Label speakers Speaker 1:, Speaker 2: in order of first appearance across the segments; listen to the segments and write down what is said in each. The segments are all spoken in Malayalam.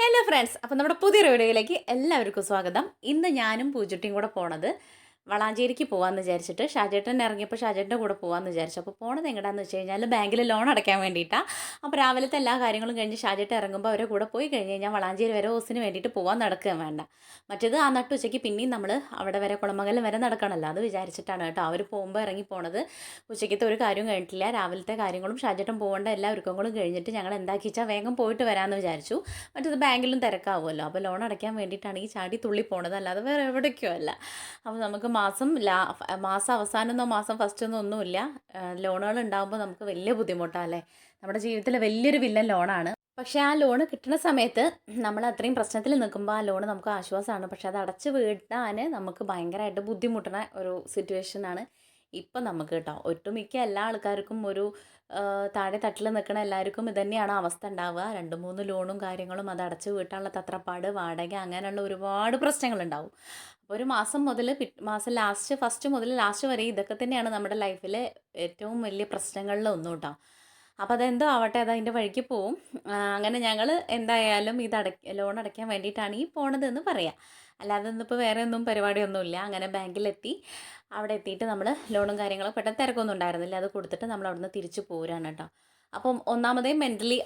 Speaker 1: ഹലോ ഫ്രണ്ട്സ്, അപ്പോൾ നമ്മുടെ പുതിയൊരു വീഡിയോയിലേക്ക് എല്ലാവർക്കും സ്വാഗതം. ഇന്ന് ഞാനും പൂജുട്ടിയും കൂടെ പോണത് വളാഞ്ചേരിക്ക് പോകാമെന്ന് വിചാരിച്ചിട്ട് ഷാജേട്ടൻ ഇറങ്ങിയപ്പോൾ ഷാജേട്ടൻ്റെ കൂടെ പോകാമെന്ന് വിചാരിച്ചു. അപ്പോൾ പോണത് എങ്ങടാന്ന് വെച്ച് കഴിഞ്ഞാൽ ബാങ്കിൽ ലോൺ അടയ്ക്കാൻ വേണ്ടിയിട്ടാണ്. അപ്പോൾ രാവിലത്തെ എല്ലാ കാര്യങ്ങളും കഴിഞ്ഞ് ഷാജേട്ടൻ ഇറങ്ങുമ്പോൾ അവരെ കൂടെ പോയി കഴിഞ്ഞ് കഴിഞ്ഞാൽ വളാഞ്ചേരി വരെ ഹോസിന് വേണ്ടിയിട്ട് പോകാൻ നടക്കുകയും വേണ്ട. മറ്റേത് ആ നട്ടുച്ചയ്ക്ക് പിന്നെയും നമ്മൾ അവിടെ വരെ കുളമംഗലം വരെ നടക്കണമല്ലോ, അത് വിചാരിച്ചിട്ടാണ് കേട്ടോ അവർ പോകുമ്പോൾ ഇറങ്ങി പോണത്. ഉച്ചയ്ക്കത്തെ ഒരു കാര്യവും കഴിഞ്ഞിട്ടില്ല, രാവിലത്തെ കാര്യങ്ങളും ഷാജേട്ടൻ പോകേണ്ട എല്ലാ ഒരുക്കങ്ങളും കഴിഞ്ഞിട്ട് ഞങ്ങൾ എന്താക്കി വെച്ചാൽ വേഗം പോയിട്ട് വരാമെന്ന് വിചാരിച്ചു. മറ്റേത് ബാങ്കിലും തിരക്കാവുമല്ലോ, അപ്പോൾ ലോൺ അടയ്ക്കാൻ വേണ്ടിയിട്ടാണ് ഈ ചാടി തുള്ളി പോണത്, അല്ലാതെ വേറെ എവിടേക്കോ അല്ല. അപ്പോൾ നമുക്ക് മാസം അവസാനമൊന്നോ മാസം ഫസ്റ്റൊന്നും ഒന്നുമില്ല. ലോണുകൾ ഉണ്ടാകുമ്പോൾ നമുക്ക് വലിയ ബുദ്ധിമുട്ടാണ്. നമ്മുടെ ജീവിതത്തിലെ വലിയൊരു വില്ലൻ ലോണാണ്. പക്ഷേ ആ ലോണ് കിട്ടുന്ന സമയത്ത് നമ്മൾ അത്രയും പ്രശ്നത്തിൽ നിൽക്കുമ്പോൾ ആ ലോണ് നമുക്ക് ആശ്വാസമാണ്. പക്ഷേ അത് അടച്ച് വീട്ടാൻ നമുക്ക് ഭയങ്കരമായിട്ട് ബുദ്ധിമുട്ടുന്ന ഒരു സിറ്റുവേഷനാണ് ഇപ്പം നമുക്ക് കേട്ടോ. ഒട്ടുമിക്ക എല്ലാ ആൾക്കാർക്കും ഒരു താഴെ തട്ടിൽ നിൽക്കുന്ന എല്ലാവർക്കും ഇതുതന്നെയാണ് അവസ്ഥ ഉണ്ടാവുക. 2-3 ലോണും കാര്യങ്ങളും അത് അടച്ച് വീട്ടാനുള്ള തത്രപ്പാട്, വാടക, അങ്ങനെയുള്ള ഒരുപാട് പ്രശ്നങ്ങളുണ്ടാവും. അപ്പോൾ ഒരു മാസം മുതൽ മാസം ഫസ്റ്റ് മുതൽ ലാസ്റ്റ് വരെ ഇതൊക്കെ തന്നെയാണ് നമ്മുടെ ലൈഫിലെ ഏറ്റവും വലിയ പ്രശ്നങ്ങളിലൊന്നും കേട്ടോ. അപ്പോൾ അതെന്തോ ആവട്ടെ, അത് അതിൻ്റെ വഴിക്ക് പോവും. അങ്ങനെ ഞങ്ങൾ എന്തായാലും ലോൺ അടയ്ക്കാൻ വേണ്ടിയിട്ടാണ് ഈ പോണതെന്ന് പറയാം. അല്ലാതെ ഇന്നിപ്പോൾ വേറെ ഒന്നും പരിപാടിയൊന്നുമില്ല. അങ്ങനെ ബാങ്കിലെത്തി. അവിടെ എത്തിയിട്ട് നമ്മൾ ലോണും കാര്യങ്ങളും പെട്ടെന്ന് തിരക്കൊന്നും ഉണ്ടായിരുന്നില്ല, അത് കൊടുത്തിട്ട് നമ്മൾ അവിടുന്ന് തിരിച്ചു പോരാണ് കേട്ടോ. അപ്പം ഒന്നാമതേ മെൻ്റലി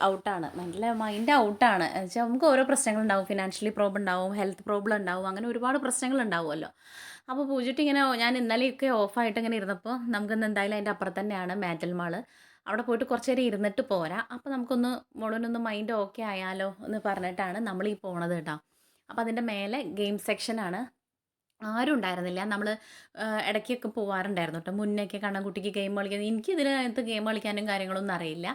Speaker 1: മൈൻഡ് ഔട്ടാണ്. എന്ന് വെച്ചാൽ നമുക്ക് ഓരോ പ്രശ്നങ്ങളുണ്ടാവും, ഫിനാൻഷ്യലി പ്രോബ്ലം ഉണ്ടാവും, ഹെൽത്ത് പ്രോബ്ലം ഉണ്ടാവും, അങ്ങനെ ഒരുപാട് പ്രശ്നങ്ങളുണ്ടാവുമല്ലോ. അപ്പോൾ പൂജിട്ട് ഇങ്ങനെ ഞാൻ ഇന്നലെയൊക്കെ ഓഫായിട്ട് ഇങ്ങനെ ഇരുന്നപ്പോൾ നമുക്കിന്ന് എന്തായാലും അതിൻ്റെ അപ്പുറത്ത് തന്നെയാണ് മാറ്റൽ മാള്. അവിടെ പോയിട്ട് കുറച്ച് നേരം ഇരുന്നിട്ട് പോരാ, അപ്പോൾ നമുക്കൊന്ന് മുഴുവനൊന്ന് മൈൻഡ് ഓക്കെ ആയാലോ എന്ന് പറഞ്ഞിട്ടാണ് നമ്മൾ ഈ പോണത് കേട്ടോ. അപ്പോൾ അതിൻ്റെ മേലെ ഗെയിം സെക്ഷനാണ്. ആരും ഉണ്ടായിരുന്നില്ല. നമ്മൾ ഇടയ്ക്കൊക്കെ പോവാറുണ്ടായിരുന്നു കേട്ടോ, മുന്നേയൊക്കെ കണ്ണൻകുട്ടിക്ക് ഗെയിം കളിക്കാൻ. എനിക്ക് ഇതിനകത്ത് ഗെയിം കളിക്കാനും കാര്യങ്ങളൊന്നും അറിയില്ല.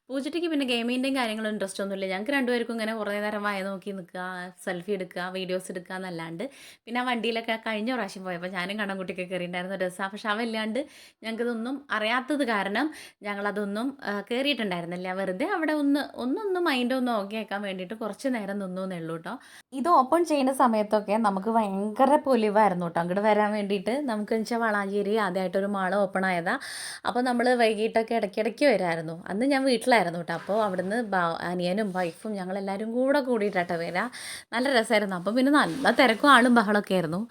Speaker 1: പൂജയ്ക്ക് പിന്നെ ഗെയിമിൻ്റെയും കാര്യങ്ങളും ഇൻട്രസ്റ്റ് ഒന്നുമില്ല. ഞങ്ങൾക്ക് രണ്ടുപേർക്കും ഇങ്ങനെ കുറേ നേരം വായ നോക്കി നിൽക്കുക, സെൽഫി എടുക്കുക, വീഡിയോസ് എടുക്കുക എന്നല്ലാണ്ട്. പിന്നെ ആ വണ്ടിയിലൊക്കെ കഴിഞ്ഞ പ്രാവശ്യം പോയപ്പോൾ ഞാനും കണ്ണൻകുട്ടിയൊക്കെ കയറിയിട്ടുണ്ടായിരുന്നു, രസമാണ്. പക്ഷെ അവല്ലാണ്ട് ഞങ്ങൾക്കിതൊന്നും അറിയാത്തത് കാരണം ഞങ്ങളതൊന്നും കയറിയിട്ടുണ്ടായിരുന്നില്ല. വെറുതെ അവിടെ ഒന്ന് മൈൻഡൊന്ന് ഓക്കെ ആക്കാൻ വേണ്ടിയിട്ട് കുറച്ച് നേരം നിന്നു എന്നേ ഉള്ളൂ കേട്ടോ. ഇത് ഓപ്പൺ ചെയ്യുന്ന സമയത്തൊക്കെ നമുക്ക് ഭയങ്കര പൊലിവായിരുന്നു കേട്ടോ അങ്ങോട്ട് വരാൻ വേണ്ടിയിട്ട്. നമുക്ക് വെച്ചാൽ വളാഞ്ചേരി ആദ്യമായിട്ടൊരു മാൾ ഓപ്പൺ ആയതാണ്. അപ്പോൾ നമ്മൾ വൈകിട്ടൊക്കെ ഇടയ്ക്കിടയ്ക്ക് വരുമായിരുന്നു. അന്ന് ഞാൻ വീട്ടിലായിരുന്നു കേട്ടോ. അപ്പോൾ അവിടുന്ന് അനിയനും വൈഫും ഞങ്ങളെല്ലാവരും കൂടിയിട്ടാട്ടോ വരാം. നല്ല രസമായിരുന്നു. അപ്പോൾ പിന്നെ നല്ല തിരക്കും ആളും ബഹളമൊക്കെ ആയിരുന്നു.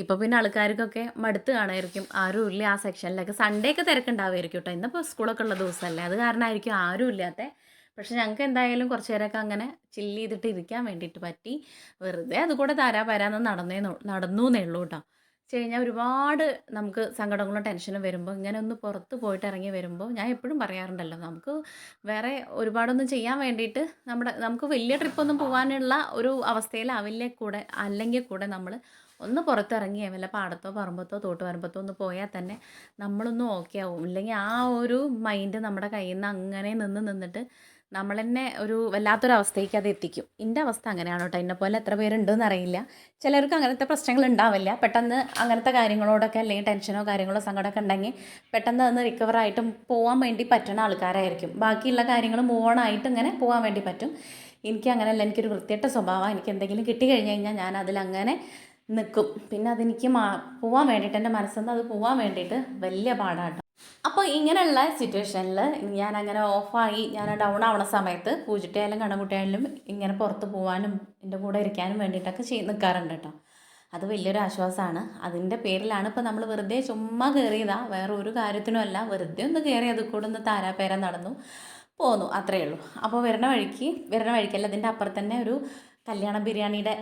Speaker 1: ഇപ്പോൾ പിന്നെ ആൾക്കാർക്കൊക്കെ മടുത്ത് കാണുമായിരിക്കും, ആരും ഇല്ല ആ സെക്ഷനിലൊക്കെ. സൺഡേ ഒക്കെ തിരക്കുണ്ടാവുമായിരിക്കും കേട്ടോ. ഇന്നിപ്പോൾ സ്കൂളൊക്കെ ഉള്ള ദിവസമല്ലേ, അത് കാരണമായിരിക്കും ആരും ഇല്ലാത്ത. പക്ഷെ ഞങ്ങൾക്ക് എന്തായാലും കുറച്ച് നേരമൊക്കെ അങ്ങനെ ചില്ല് ചെയ്തിട്ട് ഇരിക്കാൻ വേണ്ടിയിട്ട് പറ്റി. വെറുതെ അതുകൂടെ തരാന്ന് നടന്നു എന്നേ ഉള്ളൂ കേട്ടോ. വെച്ച് കഴിഞ്ഞാൽ ഒരുപാട് നമുക്ക് സങ്കടങ്ങളും ടെൻഷനും വരുമ്പോൾ ഇങ്ങനെ ഒന്ന് പുറത്ത് പോയിട്ട് ഇറങ്ങി വരുമ്പോൾ ഞാൻ എപ്പോഴും പറയാറുണ്ടല്ലോ, നമുക്ക് വേറെ ഒരുപാടൊന്നും ചെയ്യാൻ വേണ്ടിയിട്ട് നമുക്ക് വലിയ ട്രിപ്പൊന്നും പോകാനുള്ള ഒരു അവസ്ഥയിലാവില്ല അല്ലെങ്കിൽ കൂടെ നമ്മൾ ഒന്ന് പുറത്തിറങ്ങിയേ വല്ല പാടത്തോ പറമ്പത്തോ തോട്ടുപറമ്പത്തോ ഒന്ന് പോയാൽ തന്നെ നമ്മളൊന്നും ഓക്കെ ആവും. ഇല്ലെങ്കിൽ ആ ഒരു മൈൻഡ് നമ്മുടെ കയ്യിൽ നിന്ന് അങ്ങനെ നിന്നിട്ട് നമ്മൾ തന്നെ ഒരു വല്ലാത്തൊരവസ്ഥയ്ക്ക് അത് എത്തിക്കും. എൻ്റെ അവസ്ഥ അങ്ങനെയാണ് കേട്ടോ. എന്നെപ്പോലെ എത്ര പേരുണ്ടെന്ന് അറിയില്ല. ചിലർക്ക് അങ്ങനത്തെ പ്രശ്നങ്ങൾ ഉണ്ടാവില്ല. പെട്ടെന്ന് അങ്ങനത്തെ കാര്യങ്ങളോടൊക്കെ അല്ലെങ്കിൽ ടെൻഷനോ കാര്യങ്ങളോ സങ്കടമൊക്കെ ഉണ്ടെങ്കിൽ പെട്ടെന്ന് അതൊന്ന് റിക്കവറായിട്ടും പോകാൻ വേണ്ടി പറ്റുന്ന ആൾക്കാരായിരിക്കും. ബാക്കിയുള്ള കാര്യങ്ങൾ മൂവ് ഓൺ ആയിട്ട് ഇങ്ങനെ പോകാൻ വേണ്ടി പറ്റും. എനിക്ക് അങ്ങനെയല്ല, എനിക്കൊരു വൃത്തികെട്ട സ്വഭാവം. എനിക്ക് എന്തെങ്കിലും കിട്ടിക്കഴിഞ്ഞ് കഴിഞ്ഞാൽ ഞാൻ അതിലങ്ങനെ നിൽക്കും. പിന്നെ അതെനിക്ക് പോകാൻ വേണ്ടിയിട്ട്, എൻ്റെ മനസ്സിൽ നിന്ന് അത് പോകാൻ വേണ്ടിയിട്ട് വലിയ പാടാട്ടോ. അപ്പോൾ ഇങ്ങനെയുള്ള സിറ്റുവേഷനിൽ ഞാനങ്ങനെ ഓഫായി ഞാൻ ഡൗൺ ആവണ സമയത്ത് പൂജിട്ടയായാലും കണ്ണൻകുട്ടിയായാലും ഇങ്ങനെ പുറത്ത് പോകാനും എൻ്റെ കൂടെ ഇരിക്കാനും വേണ്ടിയിട്ടൊക്കെ നിൽക്കാറുണ്ട് കേട്ടോ. അത് വലിയൊരു ആശ്വാസമാണ്. അതിൻ്റെ പേരിലാണ് ഇപ്പോൾ നമ്മൾ വെറുതെ ചുമ്മാ കയറിയതാണ്, വേറെ ഒരു കാര്യത്തിനും അല്ല. വെറുതെ ഒന്ന് കയറി അത് കൂടെ ഒന്ന് താരാപേര നടന്നു പോന്നു, അത്രയേ ഉള്ളൂ. അപ്പോൾ വരുന്ന വഴിക്കല്ല, അതിൻ്റെ അപ്പുറത്ത് തന്നെ ഒരു കല്യാണ ബിരിയാണിയുടെ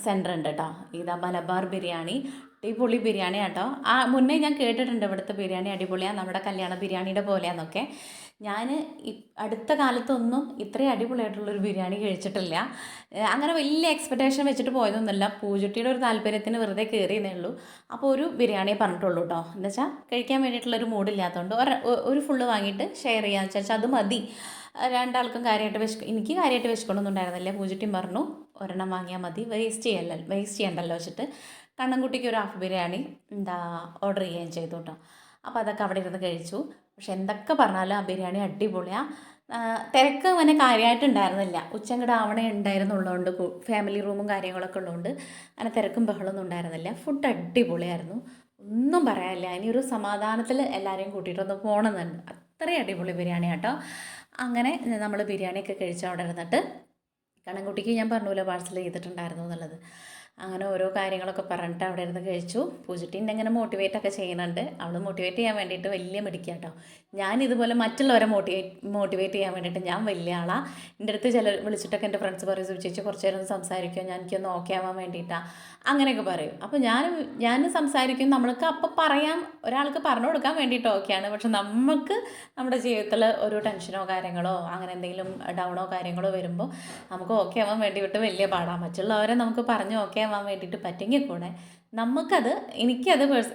Speaker 1: സെൻറ്റർ ഉണ്ട് കേട്ടോ. ഇതാ മലബാർ ബിരിയാണി, അടിപൊളി ബിരിയാണി കേട്ടോ. മുന്നേ ഞാൻ കേട്ടിട്ടുണ്ട് ഇവിടുത്തെ ബിരിയാണി അടിപൊളിയാണ്, നമ്മുടെ കല്യാണ ബിരിയാണിയുടെ പോലെയാണെന്നൊക്കെ. ഞാൻ അടുത്ത കാലത്തൊന്നും ഇത്രയും അടിപൊളിയായിട്ടുള്ളൊരു ബിരിയാണി കഴിച്ചിട്ടില്ല. അങ്ങനെ വലിയ എക്സ്പെക്റ്റേഷൻ വെച്ചിട്ട് പോയതൊന്നുമല്ല, പൂജുട്ടിയുടെ ഒരു താല്പര്യത്തിന് വെറുതെ കയറിയെന്നേ ഉള്ളൂ. അപ്പോൾ ഒരു ബിരിയാണിയെ പറഞ്ഞിട്ടുള്ളൂ കേട്ടോ. എന്ന് വെച്ചാൽ കഴിക്കാൻ വേണ്ടിയിട്ടുള്ളൊരു മൂഡില്ലാത്തതുകൊണ്ട് ഒരു ഫുള്ള് വാങ്ങിയിട്ട് ഷെയർ ചെയ്യാമെന്ന് വെച്ചാൽ അത് മതി. രണ്ടാൾക്കും എനിക്ക് കാര്യമായിട്ട് വിശക്കണമെന്നും ഉണ്ടായിരുന്നില്ല. പൂജുട്ടിയും പറഞ്ഞു ഒരെണ്ണം വാങ്ങിയാൽ മതി, വേസ്റ്റ് ചെയ്യണ്ടല്ലോ വെച്ചിട്ട് കണ്ണൻകുട്ടിക്ക് ഒരു ഹാഫ് ബിരിയാണി ഓർഡർ ചെയ്യുകയും ചെയ്തു കേട്ടോ. അപ്പോൾ അതൊക്കെ അവിടെ ഇരുന്ന് കഴിച്ചു. പക്ഷെ എന്തൊക്കെ പറഞ്ഞാലും ആ ബിരിയാണി അടിപൊളിയാണ്. തിരക്ക് അങ്ങനെ കാര്യമായിട്ടുണ്ടായിരുന്നില്ല. ഉച്ചങ്ങടെ ആവണേ ഉണ്ടായിരുന്നുള്ളതുകൊണ്ട്, ഫാമിലി റൂമും കാര്യങ്ങളൊക്കെ ഉള്ളതുകൊണ്ട് അങ്ങനെ തിരക്കും ബഹളമൊന്നും ഉണ്ടായിരുന്നില്ല. ഫുഡ് അടിപൊളിയായിരുന്നു, ഒന്നും പറയാനില്ല. ഇനിയൊരു സമാധാനത്തിൽ എല്ലാവരെയും കൂട്ടിയിട്ടൊന്ന് പോകണമെന്നുണ്ട്. അത്രയും അടിപൊളി ബിരിയാണി കേട്ടോ. അങ്ങനെ നമ്മൾ ബിരിയാണിയൊക്കെ കഴിച്ച് അവിടെ ഇരുന്നിട്ട് കണ്ണൻകുട്ടിക്ക് ഞാൻ പറഞ്ഞല്ലോ പാഴ്സൽ ചെയ്തിട്ടുണ്ടായിരുന്നു എന്നുള്ളത്. അങ്ങനെ ഓരോ കാര്യങ്ങളൊക്കെ പറഞ്ഞിട്ട് അവിടെ ഇരുന്ന് കഴിച്ചു. പൂജുട്ടി എന്നെ ഇങ്ങനെ മോട്ടിവേറ്റ് ഒക്കെ ചെയ്യുന്നുണ്ട്. അവൾ മോട്ടിവേറ്റ് ചെയ്യാൻ വേണ്ടിയിട്ട് വലിയ മിടിക്കുക കേട്ടോ. ഞാൻ ഇതുപോലെ മറ്റുള്ളവരെ മോട്ടിവേറ്റ് ചെയ്യാൻ വേണ്ടിയിട്ട് ഞാൻ വലിയ ആളാണ്. എൻ്റെ അടുത്ത് ചില വിളിച്ചിട്ടൊക്കെ എൻ്റെ ഫ്രണ്ട്സ് പറയും, ചേച്ചി കുറച്ച് നേരം സംസാരിക്കുമോ, ഞാൻ എനിക്കൊന്ന് ഓക്കെ ആവാൻ വേണ്ടിയിട്ടാണ്, അങ്ങനെയൊക്കെ പറയും. അപ്പോൾ ഞാൻ സംസാരിക്കും. നമ്മൾക്ക് അപ്പം പറയാം, ഒരാൾക്ക് പറഞ്ഞു കൊടുക്കാൻ വേണ്ടിയിട്ട് ഓക്കെയാണ്. പക്ഷെ നമുക്ക് നമ്മുടെ ജീവിതത്തിൽ ഒരു ടെൻഷനോ കാര്യങ്ങളോ അങ്ങനെ എന്തെങ്കിലും ഡൗണോ കാര്യങ്ങളോ വരുമ്പോൾ നമുക്ക് ഓക്കെ ആവാൻ വേണ്ടിയിട്ട് വലിയ പാടാണ്. മറ്റുള്ളവരെ നമുക്ക് പറഞ്ഞ് ഓക്കെ ആവാൻ വേണ്ടിയിട്ട് പറ്റുമെങ്കിൽ കൂടെ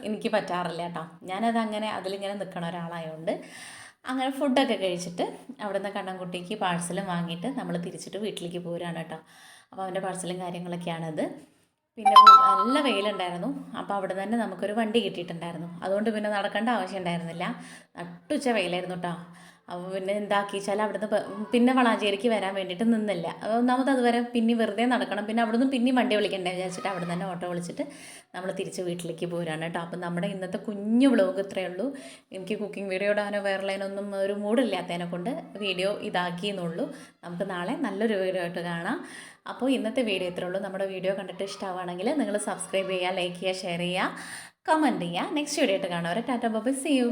Speaker 1: എനിക്ക് പറ്റാറില്ല കേട്ടോ. ഞാനത് അങ്ങനെ അതിലിങ്ങനെ നിൽക്കണ ഒരാളായതുകൊണ്ട് അങ്ങനെ ഫുഡൊക്കെ കഴിച്ചിട്ട് അവിടെ നിന്ന് കണ്ണൻകുട്ടിക്ക് പാഴ്സലും വാങ്ങിയിട്ട് നമ്മൾ തിരിച്ചിട്ട് വീട്ടിലേക്ക് പോരാണ് കേട്ടോ. അപ്പോൾ അവൻ്റെ പാഴ്സലും കാര്യങ്ങളൊക്കെയാണത്. പിന്നെ നല്ല വെയിലുണ്ടായിരുന്നു. അപ്പോൾ അവിടെ തന്നെ നമുക്കൊരു വണ്ടി കിട്ടിയിട്ടുണ്ടായിരുന്നു. അതുകൊണ്ട് പിന്നെ നടക്കേണ്ട ആവശ്യം ഉണ്ടായിരുന്നില്ല. നട്ടുച്ച വെയിലായിരുന്നു കേട്ടോ. അപ്പോൾ പിന്നെ എന്താക്കി വെച്ചാൽ അവിടുന്ന് പിന്നെ വളാഞ്ചേരിക്ക് വരാൻ വേണ്ടിയിട്ട് നിന്നില്ല. ഒന്നാമത് അതുവരെ പിന്നെ വെറുതെ നടക്കണം. പിന്നെ അവിടുന്ന് പിന്നെയും വണ്ടി വിളിക്കണ്ടേ വിചാരിച്ചിട്ട് അവിടെ തന്നെ ഓട്ടോ വിളിച്ചിട്ട് നമ്മൾ തിരിച്ച് വീട്ടിലേക്ക് പോരാണ് കേട്ടോ. അപ്പം നമ്മുടെ ഇന്നത്തെ കുഞ്ഞു വ്ലോഗ് ഇത്രയേ ഉള്ളൂ. എനിക്ക് കുക്കിംഗ് വീഡിയോ ഇടാനോ വേറെലതിനൊന്നും ഒരു മൂഡില്ലാത്തതിനെ കൊണ്ട് വീഡിയോ ഇതാക്കിയെന്നുള്ളൂ. നമുക്ക് നാളെ നല്ലൊരു വീഡിയോ ആയിട്ട് കാണാം. അപ്പോൾ ഇന്നത്തെ വീഡിയോ ഇത്രയേ ഉള്ളൂ. നമ്മുടെ വീഡിയോ കണ്ടിട്ട് ഇഷ്ടമാണെങ്കിൽ നിങ്ങൾ സബ്സ്ക്രൈബ് ചെയ്യുക, ലൈക്ക് ചെയ്യുക, ഷെയർ ചെയ്യുക, കമൻറ്റ് ചെയ്യുക. നെക്സ്റ്റ് വീഡിയോ ആയിട്ട് കാണാം. Tata bye, see U.